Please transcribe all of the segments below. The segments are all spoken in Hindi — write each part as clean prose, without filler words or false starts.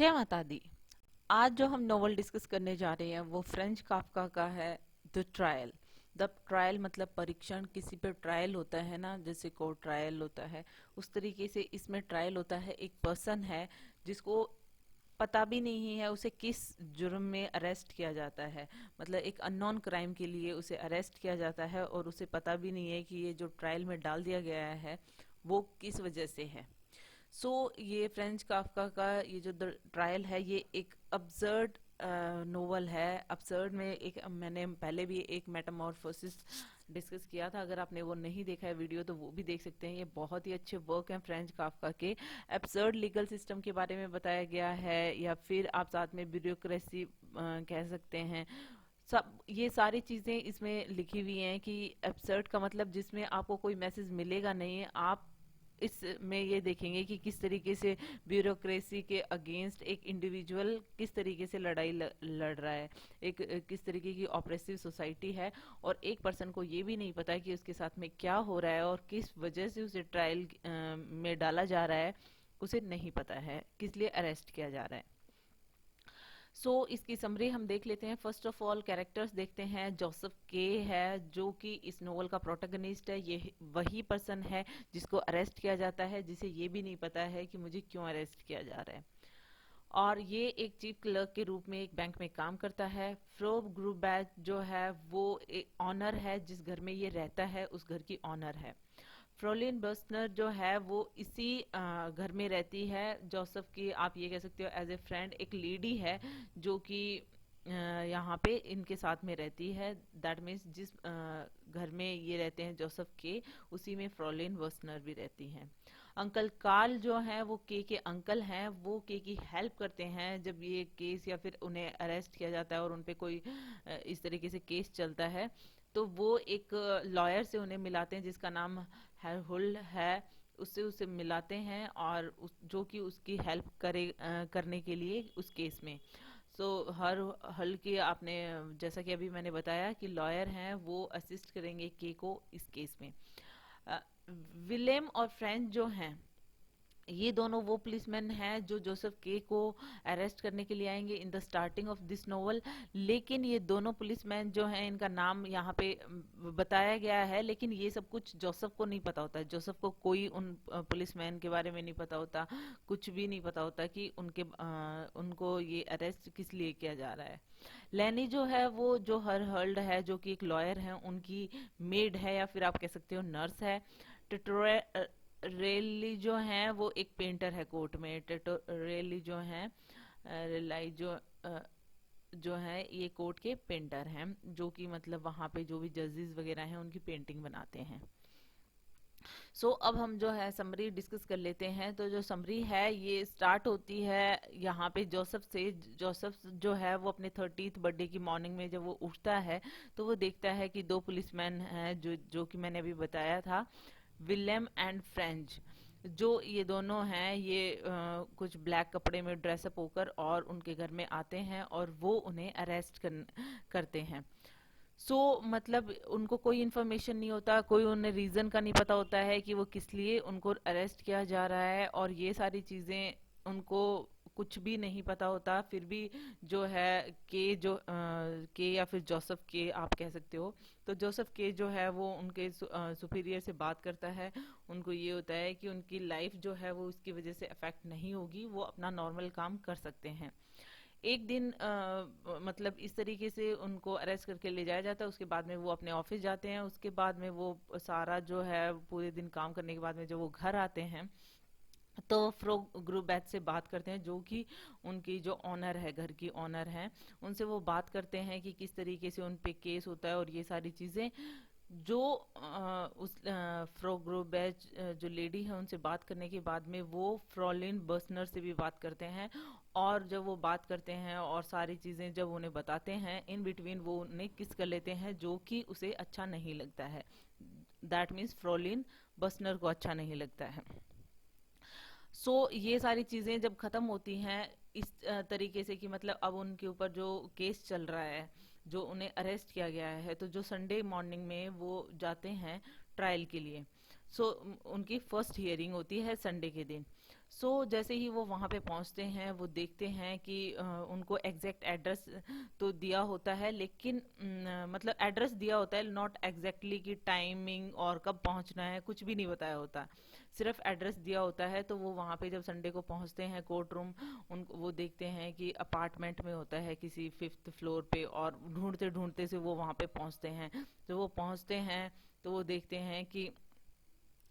जय माता दी। आज जो हम नोवेल डिस्कस करने जा रहे हैं वो फ्रेंच काफका का है द ट्रायल। द ट्रायल मतलब परीक्षण, किसी पे ट्रायल होता है ना, जैसे कोर्ट ट्रायल होता है उस तरीके से इसमें ट्रायल होता है। एक पर्सन है जिसको पता भी नहीं है उसे किस जुर्म में अरेस्ट किया जाता है, मतलब एक अननोन क्राइम के लिए उसे अरेस्ट किया जाता है और उसे पता भी नहीं है कि ये जो ट्रायल में डाल दिया गया है वो किस वजह से है। ये फ्रेंच काफका का ये जो द ट्रायल है ये एक अब्सर्ड नोवेल है। अब्सर्ड में एक मैंने पहले भी एक मेटामॉर्फोसिस डिस्कस किया था, अगर आपने वो नहीं देखा है वीडियो तो वो भी देख सकते हैं। ये बहुत ही अच्छे वर्क हैं फ्रेंच काफका के। अब्सर्ड लीगल सिस्टम के बारे में बताया गया है, या फिर आप साथ में ब्यूरोक्रेसी कह सकते हैं। सब ये सारी चीजें इसमें लिखी हुई हैं कि एब्सर्ड का मतलब जिसमें आपको कोई मैसेज मिलेगा नहीं, आप इसमें ये देखेंगे कि किस तरीके से ब्यूरोक्रेसी के अगेंस्ट एक इंडिविजुअल किस तरीके से लड़ाई लड़ रहा है। एक किस तरीके की ऑपरेसिव सोसाइटी है और एक पर्सन को ये भी नहीं पता है कि उसके साथ में क्या हो रहा है और किस वजह से उसे ट्रायल में डाला जा रहा है। उसे नहीं पता है किस लिए अरेस्ट किया जा रहा है। इसकी समरी हम देख लेते हैं। फर्स्ट ऑफ ऑल कैरेक्टर्स देखते हैं। जोसेफ के है जो कि इस नोवेल का प्रोटोगनिस्ट है। ये वही पर्सन है जिसको अरेस्ट किया जाता है, जिसे ये भी नहीं पता है कि मुझे क्यों अरेस्ट किया जा रहा है। और ये एक चीफ क्लर्क के रूप में एक बैंक में काम करता है। फ्रोब ग्रुप बैच जो है वो एक ऑनर है, जिस घर में ये रहता है उस घर की ऑनर है। फ्रोलिन बर्सनर जो है वो इसी घर में रहती है। जोसेफ की आप ये कह सकते हो एज ए फ्रेंड, एक लेडी है जो कि यहाँ पे इनके साथ में रहती है। दैट मीन्स जिस घर में ये रहते हैं जोसेफ के, उसी में फ्रोलिन बर्सनर भी रहती हैं। अंकल कार्ल जो है वो के अंकल हैं। वो की हेल्प करते हैं जब ये केस या फिर उन्हें अरेस्ट किया जाता है और उन पे कोई इस तरीके से केस चलता है, तो वो एक लॉयर से उन्हें मिलाते हैं जिसका नाम हेरहुल्ड है। उससे उसे मिलाते हैं और जो कि उसकी हेल्प करने के लिए उस केस में। हर हल की आपने, जैसा कि अभी मैंने बताया कि लॉयर हैं, वो असिस्ट करेंगे के को इस केस में। विलेम और फ्रेंच जो हैं, ये दोनों वो पुलिसमैन हैं जो जोसेफ के को अरेस्ट करने के लिए आएंगे in the starting of this novel. लेकिन ये दोनों पुलिसमैन जो हैं, इनका नाम यहाँ पे बताया गया है, लेकिन ये सब कुछ जोसेफ को नहीं पता होता है। जोसेफ को कोई उन पुलिसमैन के बारे में नहीं पता होता, कुछ भी नहीं पता होता कि उनको ये अरेस्ट किस लिए किया जा रहा है। लैनी जो है वो जो हर हर्ल्ड है जो कि एक लॉयर है, उनकी मेड है या फिर आप कह सकते हो नर्स है। टिटोरेली जो है वो एक पेंटर है कोर्ट में। टिटोरेली जो है रेलाई जो है ये कोर्ट के पेंटर हैं, जो कि मतलब वहां पे जो भी जजेस वगैरह हैं उनकी पेंटिंग बनाते हैं। अब हम जो है समरी डिस्कस कर लेते हैं। तो जो समरी है ये स्टार्ट होती है यहाँ पे जोसेफ से। जोसेफ जो है वो अपने 30th बर्थडे की मॉर्निंग में जब वो उठता है तो वो देखता है कि दो पुलिसमैन हैं जो कि मैंने अभी बताया था, विलियम एंड फ्रेंच। जो ये दोनों हैं ये कुछ ब्लैक कपड़े में ड्रेसअप होकर और उनके घर में आते हैं और वो उन्हें अरेस्ट करते हैं। मतलब उनको कोई इन्फॉर्मेशन नहीं होता, कोई उन्हें रीजन का नहीं पता होता है कि वो किस लिए उनको अरेस्ट किया जा रहा है, और ये सारी चीजें उनको कुछ भी नहीं पता होता। फिर भी जो है के या फिर जोसेफ के आप कह सकते हो, तो जोसेफ के जो है वो उनके सुपीरियर से बात करता है। उनको ये होता है कि उनकी लाइफ जो है वो इसकी वजह से अफेक्ट नहीं होगी, वो अपना नॉर्मल काम कर सकते हैं। एक दिन मतलब इस तरीके से उनको अरेस्ट करके ले जाया जाता है। उसके बाद में वो अपने ऑफिस जाते हैं। उसके बाद में वो सारा जो है पूरे दिन काम करने के बाद में जब वो घर आते हैं तो फ्रो ग्रुप बैच से बात करते हैं, जो कि उनकी जो ऑनर है, घर की ऑनर है, उनसे वो बात करते हैं कि किस तरीके से उन पे केस होता है और ये सारी चीजें। जो उस फ्रो ग्रुप बैच जो लेडी है उनसे बात करने के बाद में वो फ्रोलिन बर्सनर से भी बात करते हैं। और जब वो बात करते हैं और सारी चीजें जब उन्हें बताते हैं, इन बिटवीन वो उन्हें किस कर लेते हैं जो कि उसे अच्छा नहीं लगता है। दैट मीन्स फ्रोलिन बर्सनर को अच्छा नहीं लगता है। ये सारी चीजें जब खत्म होती हैं इस तरीके से कि मतलब अब उनके ऊपर जो केस चल रहा है, जो उन्हें अरेस्ट किया गया है, तो जो संडे मॉर्निंग में वो जाते हैं ट्रायल के लिए। उनकी फर्स्ट हियरिंग होती है संडे के दिन। जैसे ही वो वहाँ पे पहुँचते हैं, वो देखते हैं कि उनको एग्जैक्ट एड्रेस तो दिया होता है, लेकिन मतलब एड्रेस दिया होता है, नॉट एग्जैक्टली कि टाइमिंग और कब पहुँचना है, कुछ भी नहीं बताया होता, सिर्फ एड्रेस दिया होता है। तो वो वहाँ पे जब संडे को पहुँचते हैं कोर्ट रूम, उनको वो देखते हैं कि अपार्टमेंट में होता है किसी 5th फ्लोर पे, और ढूंढते ढूंढते से वो वहाँ पे पहुँचते हैं। जब वो पहुँचते हैं तो वो देखते हैं कि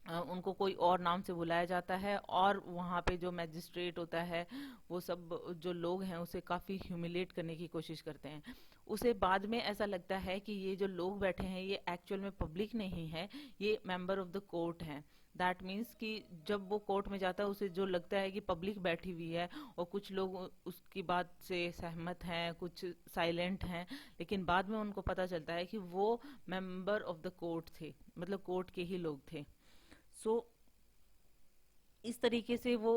उनको कोई और नाम से बुलाया जाता है, और वहाँ पे जो मैजिस्ट्रेट होता है वो सब जो लोग हैं उसे काफ़ी ह्यूमिलेट करने की कोशिश करते हैं। उसे बाद में ऐसा लगता है कि ये जो लोग बैठे हैं ये एक्चुअल में पब्लिक नहीं है, ये मेंबर ऑफ द कोर्ट हैं। दैट मीन्स कि जब वो कोर्ट में जाता है उसे जो लगता है कि पब्लिक बैठी हुई है, और कुछ लोग उसकी बात से सहमत हैं, कुछ साइलेंट हैं, लेकिन बाद में उनको पता चलता है कि वो मेंबर ऑफ द कोर्ट थे, मतलब कोर्ट के ही लोग थे। सो इस तरीके से वो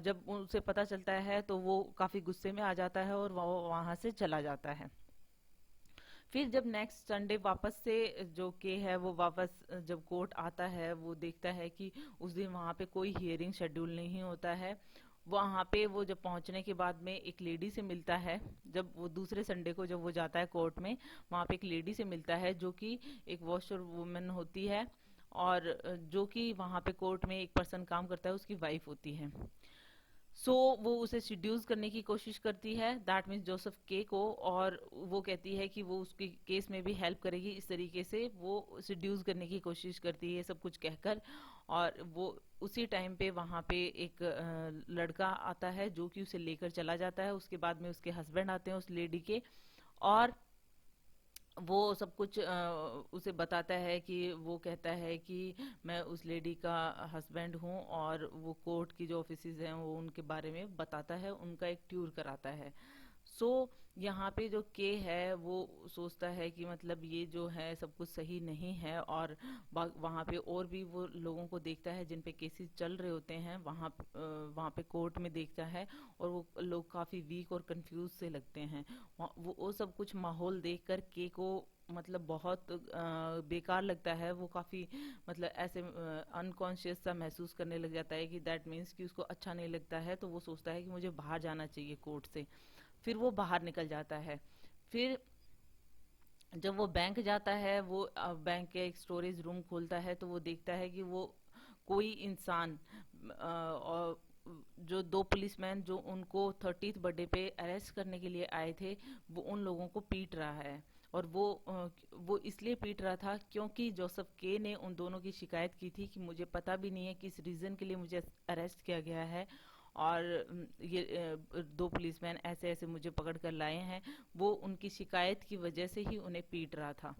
जब उसे पता चलता है तो वो काफी गुस्से में आ जाता है और वो वहां से चला जाता है। फिर जब नेक्स्ट संडे वापस से जो के है वो वापस जब कोर्ट आता है, वो देखता है कि उस दिन वहाँ पे कोई हियरिंग शेड्यूल नहीं होता है। वहाँ पे वो जब पहुँचने के बाद में एक लेडी से मिलता है। जब वो दूसरे संडे को जब वो जाता है कोर्ट में, वहाँ पे एक लेडी से मिलता है जो कि एक वॉशर वुमन होती है, और जो कि वहाँ पे कोर्ट में एक पर्सन काम करता है उसकी वाइफ होती है। वो उसे सिड्यूस करने की कोशिश करती है, दैट मीन्स जोसेफ के को, और वो कहती है कि वो उसके केस में भी हेल्प करेगी। इस तरीके से वो सिड्यूस करने की कोशिश करती है सब कुछ कहकर। और वो उसी टाइम पे वहाँ पे एक लड़का आता है जो कि उसे लेकर चला जाता है। उसके बाद में उसके हस्बैंड आते हैं उस लेडी के, और वो सब कुछ उसे बताता है कि वो कहता है कि मैं उस लेडी का हस्बैंड हूँ, और वो कोर्ट की जो ऑफिसेज हैं वो उनके बारे में बताता है, उनका एक टूर कराता है। सो यहाँ पे जो के है वो सोचता है कि मतलब ये जो है सब कुछ सही नहीं है, और वहाँ पे और भी वो लोगों को देखता है जिन पे केसेस चल रहे होते हैं, वहाँ पे कोर्ट में देखता है, और वो लोग काफ़ी वीक और कंफ्यूज से लगते हैं। वो सब कुछ माहौल देख कर के को मतलब बहुत बेकार लगता है। वो काफ़ी मतलब ऐसे अनकॉन्शियस सा महसूस करने लग जाता है कि दैट मीन्स कि उसको अच्छा नहीं लगता है, तो वो सोचता है कि मुझे बाहर जाना चाहिए कोर्ट से। फिर वो बाहर निकल जाता है। फिर जब वो बैंक जाता है, वो बैंक के एक स्टोरेज रूम खोलता है, तो वो देखता है कि वो कोई इंसान और जो दो पुलिसमैन जो उनको 30th बर्थडे पे अरेस्ट करने के लिए आए थे, वो उन लोगों को पीट रहा है। और वो इसलिए पीट रहा था क्योंकि जोसेफ के ने उन दोनों की शिकायत की थी कि मुझे पता भी नहीं है किस रीजन के लिए मुझे अरेस्ट किया गया है, और ये दो पुलिसमैन ऐसे ऐसे मुझे पकड़ कर लाए हैं। वो उनकी शिकायत की वजह से ही उन्हें पीट रहा था।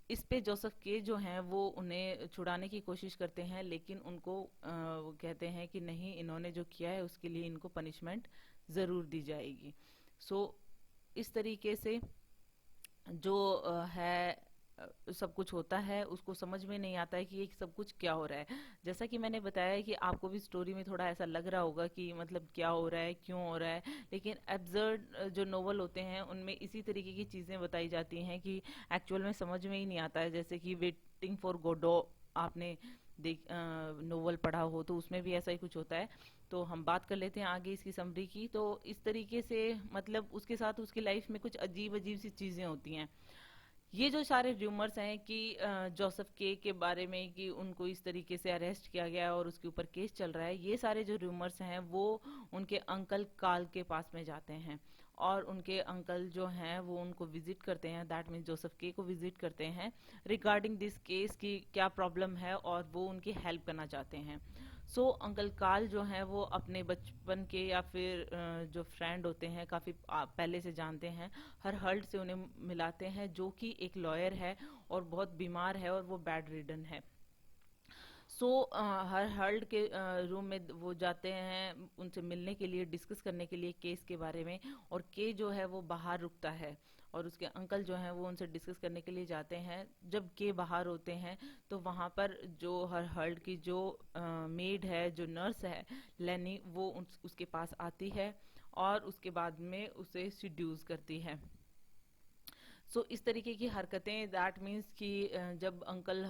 इस पे जोसेफ के जो हैं वो उन्हें छुड़ाने की कोशिश करते हैं, लेकिन उनको वो कहते हैं कि नहीं, इन्होंने जो किया है उसके लिए इनको पनिशमेंट ज़रूर दी जाएगी। सो इस तरीके से जो है सब कुछ होता है, उसको समझ में नहीं आता है कि ये सब कुछ क्या हो रहा है। जैसा कि मैंने बताया कि आपको भी स्टोरी में थोड़ा ऐसा लग रहा होगा कि मतलब क्या हो रहा है, क्यों हो रहा है, लेकिन एब्सर्ड जो नोवेल होते हैं उनमें इसी तरीके की चीज़ें बताई जाती हैं कि एक्चुअल में समझ में ही नहीं आता है। जैसे कि वेटिंग फॉर गोडो, आपने देख नोवेल पढ़ा हो तो उसमें भी ऐसा ही कुछ होता है। तो हम बात कर लेते हैं आगे इसकी समरी की। तो इस तरीके से मतलब उसके साथ उसकी लाइफ में कुछ अजीब अजीब सी चीज़ें होती हैं। ये जो सारे र्यूमर्स हैं कि जोसेफ के बारे में कि उनको इस तरीके से अरेस्ट किया गया है और उसके ऊपर केस चल रहा है, ये सारे जो र्यूमर्स हैं वो उनके अंकल काल के पास में जाते हैं, और उनके अंकल जो हैं वो उनको विजिट करते हैं, दैट मीन्स जोसेफ के को विजिट करते हैं रिगार्डिंग दिस केस की क्या प्रॉब्लम है, और वो उनकी हेल्प करना चाहते हैं। अंकल काल जो हैं वो अपने बचपन के या फिर जो फ्रेंड होते हैं काफ़ी पहले से जानते हैं, हर हल्ट से उन्हें मिलाते हैं, जो कि एक लॉयर है और बहुत बीमार है और वो बेड रिडन है। हर हर्ल्ड के रूम में वो जाते हैं उनसे मिलने के लिए, डिस्कस करने के लिए केस के बारे में, और के जो है वो बाहर रुकता है, और उसके अंकल जो हैं वो उनसे डिस्कस करने के लिए जाते हैं। जब के बाहर होते हैं तो वहाँ पर जो हर हर्ल्ड की जो मेड है, जो नर्स है लेनी, वो उसके पास आती है और उसके बाद में उसे सिड्यूस करती है। सो इस तरीके की हरकतें, दैट मीन्स कि जब अंकल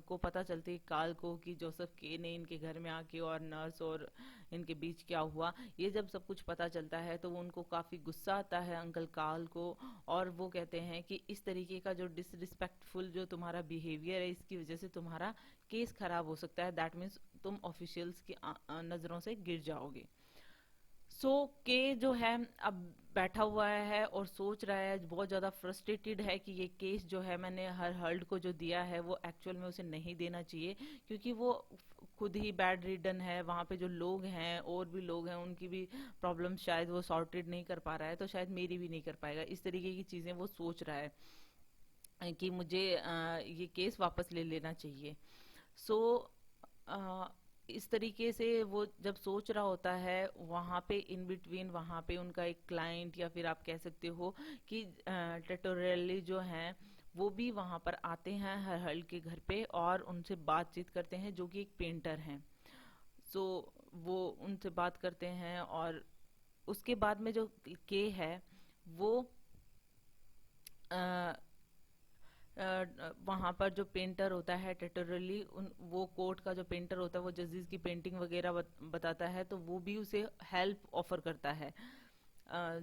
को पता चलती काल को कि जोसेफ के ने इनके घर में आके और नर्स और इनके बीच क्या हुआ, ये जब सब कुछ पता चलता है तो उनको काफ़ी गुस्सा आता है अंकल काल को। और वो कहते हैं कि इस तरीके का जो डिसरिस्पेक्टफुल जो तुम्हारा बिहेवियर है, इसकी वजह से तुम्हारा केस खराब हो सकता है, दैट मीन्स तुम ऑफिशियल्स की नज़रों से गिर जाओगे। सो के जो है अब बैठा हुआ है और सोच रहा है, बहुत ज़्यादा फ्रस्ट्रेटेड है कि ये केस जो है मैंने हर हर्ल्ड को जो दिया है वो एक्चुअल में उसे नहीं देना चाहिए, क्योंकि वो खुद ही बैड रिडन है। वहाँ पे जो लोग हैं और भी लोग हैं, उनकी भी प्रॉब्लम शायद वो सॉर्टेड नहीं कर पा रहा है, तो शायद मेरी भी नहीं कर पाएगा। इस तरीके की चीज़ें वो सोच रहा है कि मुझे ये केस वापस ले लेना चाहिए। सो इस तरीके से वो जब सोच रहा होता है, वहाँ पे इन बिटवीन वहाँ पे उनका एक क्लाइंट, या फिर आप कह सकते हो कि टेटोरेली जो हैं वो भी वहाँ पर आते हैं हर हल के घर पे और उनसे बातचीत करते हैं, जो कि एक पेंटर हैं। सो वो उनसे बात करते हैं और उसके बाद में जो के है वो वहाँ पर जो पेंटर होता है टेटरली, उन वो कोर्ट का जो पेंटर होता है वो जजेस की पेंटिंग वगैरह बताता है, तो वो भी उसे हेल्प ऑफर करता है।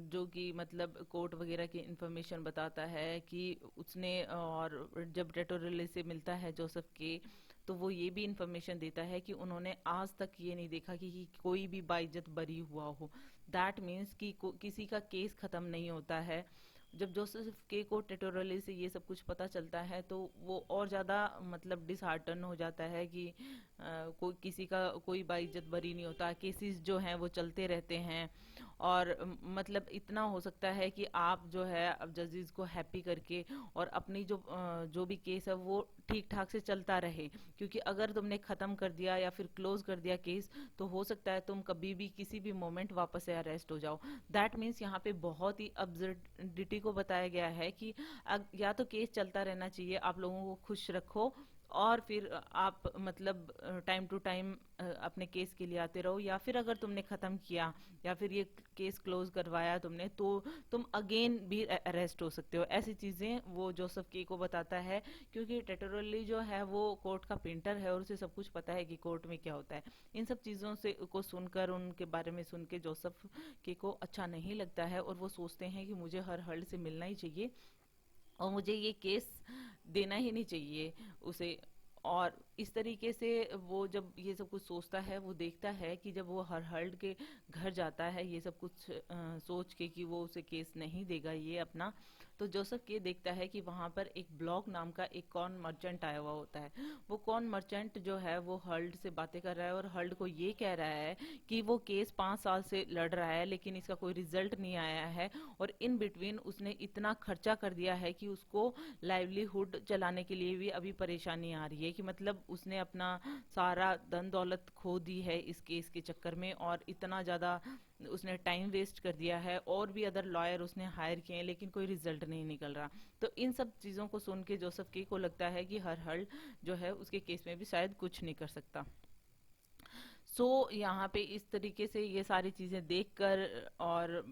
जो कि मतलब कोर्ट वगैरह की इंफॉर्मेशन बताता है कि उसने, और जब टेटोरली से मिलता है जोसेफ के, तो वो ये भी इंफॉर्मेशन देता है कि उन्होंने आज तक ये नहीं देखा कि कोई भी बाइज्जत बरी हुआ हो। दैट मीन्स कि किसी का केस खत्म नहीं होता है। जब जोसेफ के को टेटोरली से ये सब कुछ पता चलता है तो वो और ज़्यादा मतलब डिसहार्टन हो जाता है कि कोई किसी का कोई बाइज्जत बरी नहीं होता, केसेस जो हैं वो चलते रहते हैं। और मतलब इतना हो सकता है कि आप जो है अब जजेस को हैप्पी करके और अपनी जो भी केस है वो ठीक ठाक से चलता रहे, क्योंकि अगर तुमने ख़त्म कर दिया या फिर क्लोज कर दिया केस, तो हो सकता है तुम कभी भी किसी भी मोमेंट वापस से अरेस्ट हो जाओ। दैट मीन्स यहाँ पे बहुत ही अब्सर्डिटी को बताया गया है कि या तो केस चलता रहना चाहिए, आप लोगों को खुश रखो, और फिर आप मतलब टाइम टू टाइम अपने केस के लिए आते रहो, या फिर अगर तुमने ख़त्म किया या फिर ये केस क्लोज करवाया तुमने, तो तुम अगेन भी अरेस्ट हो सकते हो। ऐसी चीज़ें वो जोसेफ के को बताता है, क्योंकि टेटोरली जो है वो कोर्ट का पेंटर है और उसे सब कुछ पता है कि कोर्ट में क्या होता है। इन सब चीज़ों से को सुनकर, उनके बारे में सुन के जोसेफ के को अच्छा नहीं लगता है और वो सोचते हैं कि मुझे हर हर्ल्ड से मिलना ही चाहिए और मुझे ये केस देना ही नहीं चाहिए उसे। और इस तरीके से वो जब ये सब कुछ सोचता है, वो देखता है कि जब वो हर हर्ल्ड के घर जाता है ये सब कुछ सोच के कि वो उसे केस नहीं देगा ये अपना, तो जोसेफ ये देखता है कि वहाँ पर एक ब्लॉक नाम का एक कॉर्न मर्चेंट आया हुआ होता है। वो कॉर्न मर्चेंट जो है वो हर्ल्ड से बातें कर रहा है और हर्ल्ड को ये कह रहा है कि वो केस 5 साल से लड़ रहा है लेकिन इसका कोई रिजल्ट नहीं आया है, और इन बिटवीन उसने इतना खर्चा कर दिया है कि उसको लाइवलीहुड चलाने के लिए भी अभी परेशानी आ रही है, कि मतलब उसने अपना सारा धन दौलत खो दी है इस केस के चक्कर में, और इतना ज़्यादा उसने टाइम वेस्ट कर दिया है, और भी अदर लॉयर उसने हायर किए हैं लेकिन कोई रिजल्ट नहीं निकल रहा। तो इन सब चीज़ों को सुन के जोसेफ के को लगता है कि हर हल जो है उसके केस में भी शायद कुछ नहीं कर सकता। सो यहाँ पे इस तरीके से ये सारी चीज़ें देखकर और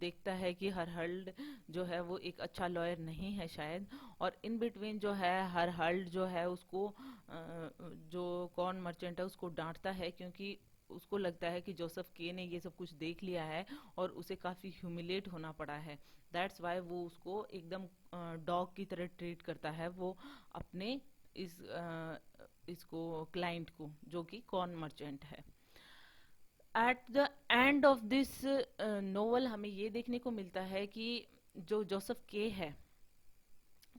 देखता है कि हर हल्ड जो है वो एक अच्छा लॉयर नहीं है शायद, और इन बिटवीन जो है हर हल्ड जो है उसको जो कॉर्न मर्चेंट है उसको डांटता है, क्योंकि उसको लगता है कि जोसेफ के ने ये सब कुछ देख लिया है और उसे काफ़ी ह्यूमिलेट होना पड़ा है। दैट्स वाई वो उसको एकदम डॉग की तरह ट्रीट करता है, वो अपने इस इसको क्लाइंट को, जो कि कॉर्न मर्चेंट है। At the end of this novel हमें ये देखने को मिलता है कि जो जोसेफ के है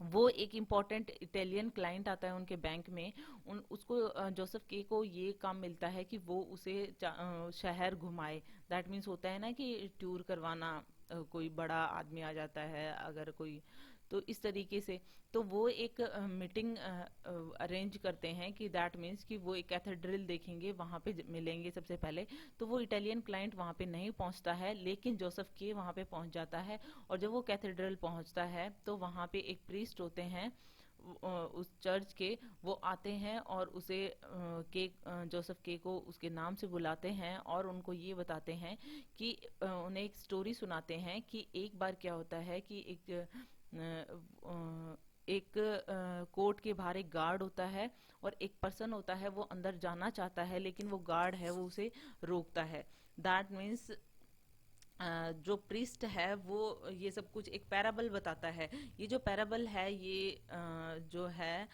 वो एक इम्पॉर्टेंट इटालियन क्लाइंट आता है उनके बैंक में। उसको जोसेफ के को ये काम मिलता है कि वो उसे शहर घुमाए। दैट मीन्स होता है ना कि टूर करवाना, कोई बड़ा आदमी आ जाता है अगर कोई, तो इस तरीके से तो वो एक मीटिंग अरेंज करते हैं कि दैट मीन्स कि वो एक कैथेड्रल देखेंगे, वहाँ पे मिलेंगे सबसे पहले। तो वो इटालियन क्लाइंट वहाँ पे नहीं पहुँचता है लेकिन जोसेफ के वहाँ पे पहुँच जाता है, और जब वो कैथेड्रल पहुँचता है तो वहाँ पे एक प्रीस्ट होते हैं उस चर्च के, वो आते हैं और उसे जोसेफ के को उसके नाम से बुलाते हैं और उनको ये बताते हैं कि उन्हें एक स्टोरी सुनाते हैं कि एक बार क्या होता है कि एक एक कोर्ट के बाहर एक गार्ड होता है और एक पर्सन होता है, वो अंदर जाना चाहता है लेकिन वो गार्ड है वो उसे रोकता है। दैट मीन्स जो प्रीस्ट है वो ये सब कुछ एक पैराबल बताता है। ये जो पैराबल है ये जो है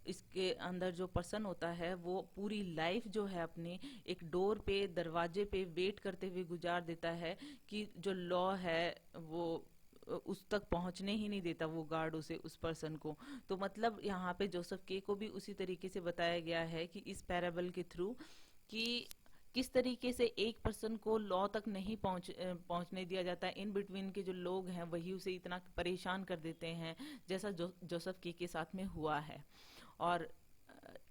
इसके अंदर जो पर्सन होता है वो पूरी लाइफ जो है अपनी एक डोर पे दरवाजे पे वेट करते हुए गुजार देता है कि जो लॉ है वो उस तक पहुंचने ही नहीं देता, वो गार्ड उसे उस पर्सन को। तो मतलब यहाँ पे जोसेफ के को भी उसी तरीके से बताया गया है कि इस पैराबल के थ्रू कि किस तरीके से एक पर्सन को लॉ तक नहीं पहुंचने दिया जाता है। इन बिटवीन के जो लोग हैं वही उसे इतना परेशान कर देते हैं, जैसा जोसेफ के साथ में हुआ है। और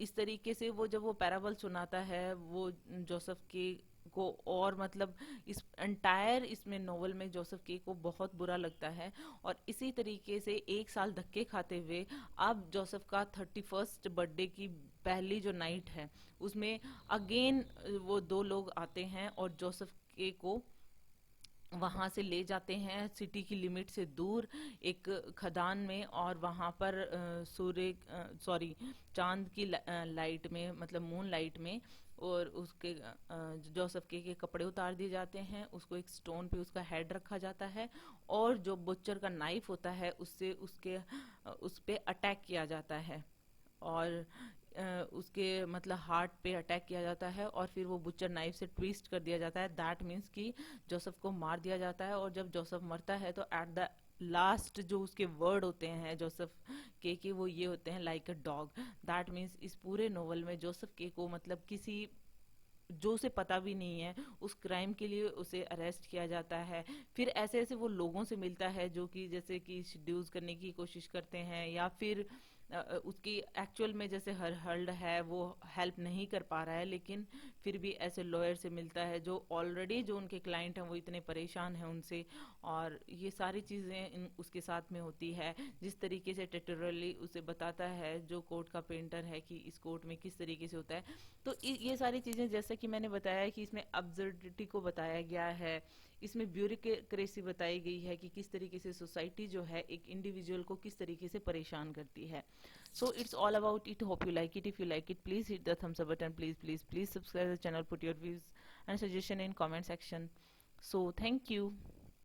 इस तरीके से वो जब वो पैराबल सुनाता है वो जोसेफ के को, और मतलब इस एंटायर इसमें नोवेल में जोसेफ के को बहुत बुरा लगता है। और इसी तरीके से एक साल धक्के खाते हुए अब जोसेफ का 31st बर्थडे की पहली जो नाइट है उसमें अगेन वो दो लोग आते हैं और जोसेफ के को वहां से ले जाते हैं सिटी की लिमिट से दूर एक खदान में, और वहां पर सूर्य सॉरी चांद की लाइट में, मतलब मून लाइट में, और उसके जोसेफ के कपड़े उतार दिए जाते हैं, उसको एक स्टोन पे उसका हेड रखा जाता है और जो बुच्चर का नाइफ होता है उससे उसके उस पे अटैक किया जाता है। और उसके मतलब हार्ट पे अटैक किया जाता है और फिर वो बुचर नाइफ से ट्विस्ट कर दिया जाता है। दैट मीन्स कि जोसेफ को मार दिया जाता है। और जब जोसेफ मरता है तो एट द लास्ट जो उसके वर्ड होते हैं जोसेफ के वो ये होते हैं like a dog. That means इस पूरे नोवेल में जोसेफ के को मतलब किसी जो उसे पता भी नहीं है उस क्राइम के लिए उसे अरेस्ट किया जाता है। फिर ऐसे ऐसे वो लोगों से मिलता है जो कि जैसे कि सिड्यूस करने की कोशिश करते हैं, या फिर उसकी एक्चुअल में जैसे हर हर्ल्ड है वो हेल्प नहीं कर पा रहा है, लेकिन फिर भी ऐसे लॉयर से मिलता है जो ऑलरेडी जो उनके क्लाइंट हैं वो इतने परेशान हैं उनसे। और ये सारी चीज़ें उसके साथ में होती है, जिस तरीके से टेटरली उसे बताता है जो कोर्ट का पेंटर है कि इस कोर्ट में किस तरीके से होता है। तो ये सारी चीज़ें जैसा कि मैंने बताया कि इसमें अब्सर्डिटी को बताया गया है, इसमें ब्यूरोक्रेसी बताई गई है कि किस तरीके से सोसाइटी जो है एक इंडिविजुअल को किस तरीके से परेशान करती है। So it's all about it. Hope you like it. If you like it, please hit the thumbs up button. Please subscribe the channel. Put your views and suggestion in comment section. So thank you.